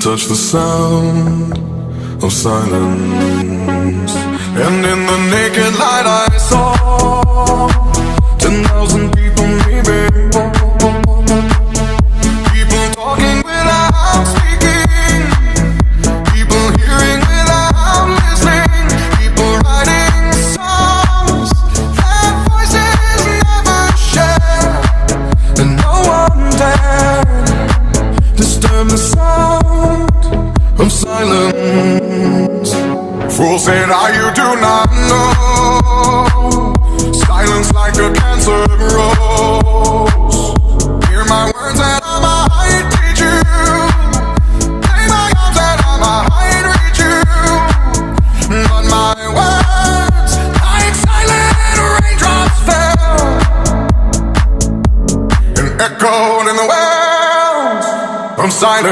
touch the sound of silence. And in the naked light I saw 10,000 people, maybe. People talking without speaking, people hearing without listening, people writing songs that voices never share, and no one dared disturb the sound of silence. Fool said, you do not know. Silence like a cancer grows. Hear my words and I might teach you. Lay my arms and I might reach you. But my words, like silent raindrops, fell and echoed in the wells of silence.